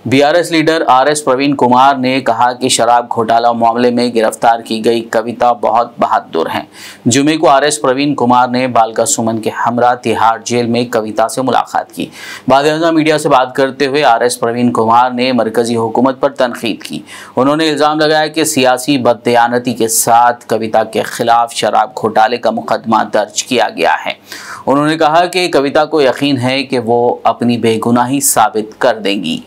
BRS leader RS Praveen Kumar ने कहा कि शराब घोटाला मामले में गिरफ्तार की गई कविता बहुत बहादुर हैं। जुमे को आरएस प्रवीण कुमार ने बालिका सुमन के हमरा तिहाड़ जेल में कविता से मुलाकात की। बाद मीडिया से बात करते हुए आरएस प्रवीण कुमार ने मरकजी हुकूमत पर तनकीद की। उन्होंने इल्जाम लगाया कि सियासी बददयानती के साथ कविता के खिलाफ शराब घोटाले का मुकदमा दर्ज किया गया है। उन्होंने कहा कि कविता को यकीन है कि वो अपनी बेगुनाही साबित कर देंगी।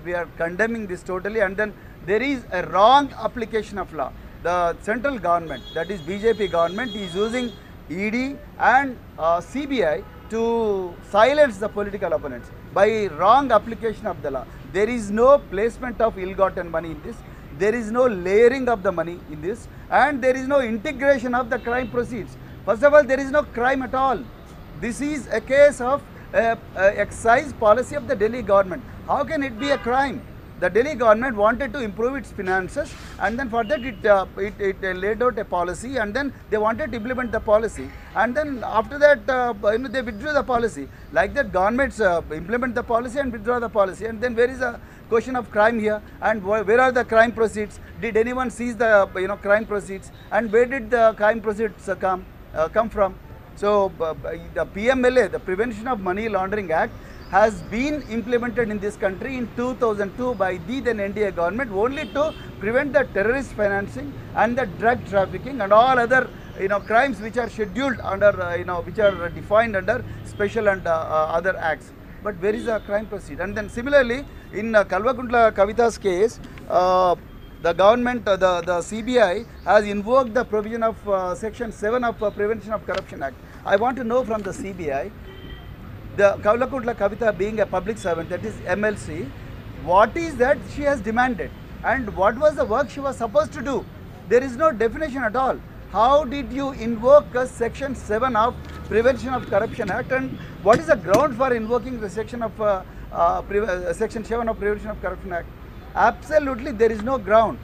We are condemning this totally, and then there is a wrong application of law. The central government, that is BJP government, is using ED and CBI to silence the political opponents by wrong application of the law. There is no placement of ill-gotten money in this. There is no layering of the money in this, and there is no integration of the crime proceeds. First of all, there is no crime at all. This is a case of excise policy of the Delhi government. How can it be a crime? The Delhi government wanted to improve its finances, and then for that it laid out a policy, and then they wanted to implement the policy, and then after that they withdrew the policy. Like that, governments implement the policy and withdraw the policy, and then where is the question of crime here? And where are the crime proceeds? Did anyone seize the crime proceeds? And where did the crime proceeds come from? So the PMLA, the Prevention of Money Laundering Act, has been implemented in this country in 2002 by the then NDA government only to prevent the terrorist financing and the drug trafficking and all other crimes which are scheduled under which are defined under special and other acts. But where is the crime proceed? And then similarly in Kalvakuntla Kavita's case, the government, the CBI has invoked the provision of Section 7 of Prevention of Corruption Act. I want to know from the CBI, the Kalvakuntla Kavita being a public servant, that is MLC, what is that she has demanded and what was the work she was supposed to do? There is no definition at all. How did you invoke Section 7 of Prevention of Corruption Act, and what is the ground for invoking the Section of Section 7 of Prevention of Corruption Act? Absolutely there is no ground.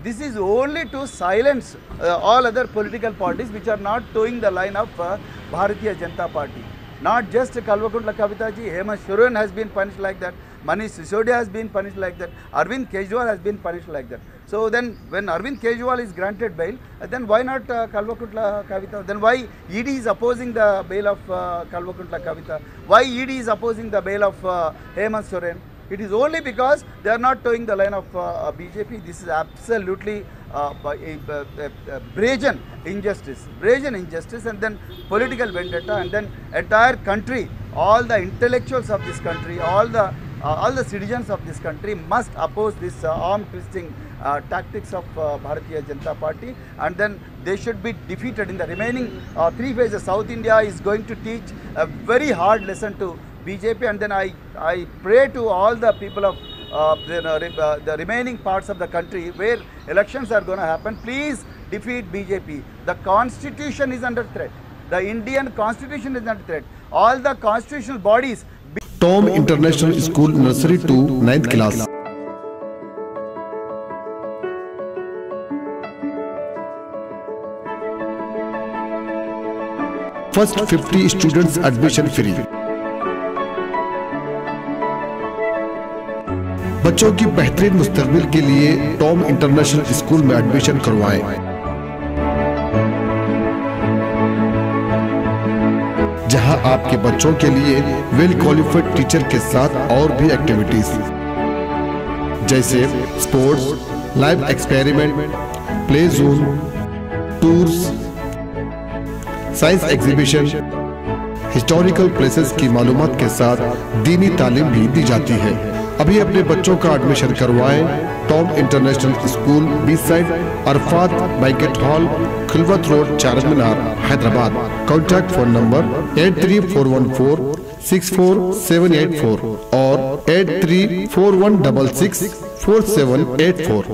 This is only to silence all other political parties which are not towing the line of Bharatiya Janata Party. Not just Kalvakuntla Kavita ji, Hemant Soren has been punished like that, Manish Sisodia has been punished like that, Arvind Kejriwal has been punished like that. So then when Arvind Kejriwal is granted bail, then why not Kalvakuntla Kavita? Then why ED is opposing the bail of Kalvakuntla Kavita? Why ED is opposing the bail of Hemant Soren? It is only because they are not towing the line of BJP. This is absolutely brazen injustice, and then political vendetta, and then entire country, all the intellectuals of this country, all the citizens of this country must oppose this arm twisting tactics of Bharatiya Janata Party, and then they should be defeated in the remaining 3 phases. South India is going to teach a very hard lesson to BJP, and then I pray to all the people of the remaining parts of the country where elections are going to happen, please defeat BJP. The constitution is under threat. The Indian constitution is under threat. All the constitutional bodies. Tom International School, nursery to 9th class. First 50 students admission free. बच्चों की बेहतरीन मुस्तकबिल के लिए Tom international school में admission करवाएं। जहां आपके बच्चों के लिए वेल क्वालिफाइड टीचर के साथ और भी एक्टिविटीज जैसे sports, live experiment, play zone, tours, science exhibition, historical places की मालूमात के साथ दीनी तालीम भी दी जाती है। अभी अपने बच्चों का एडमिशन करवाएं। Tom international school, beach side, Arafat banquet hall, Khilwat road, Charminar, Hyderabad. Contact phone number 8341464784 और 8341664784।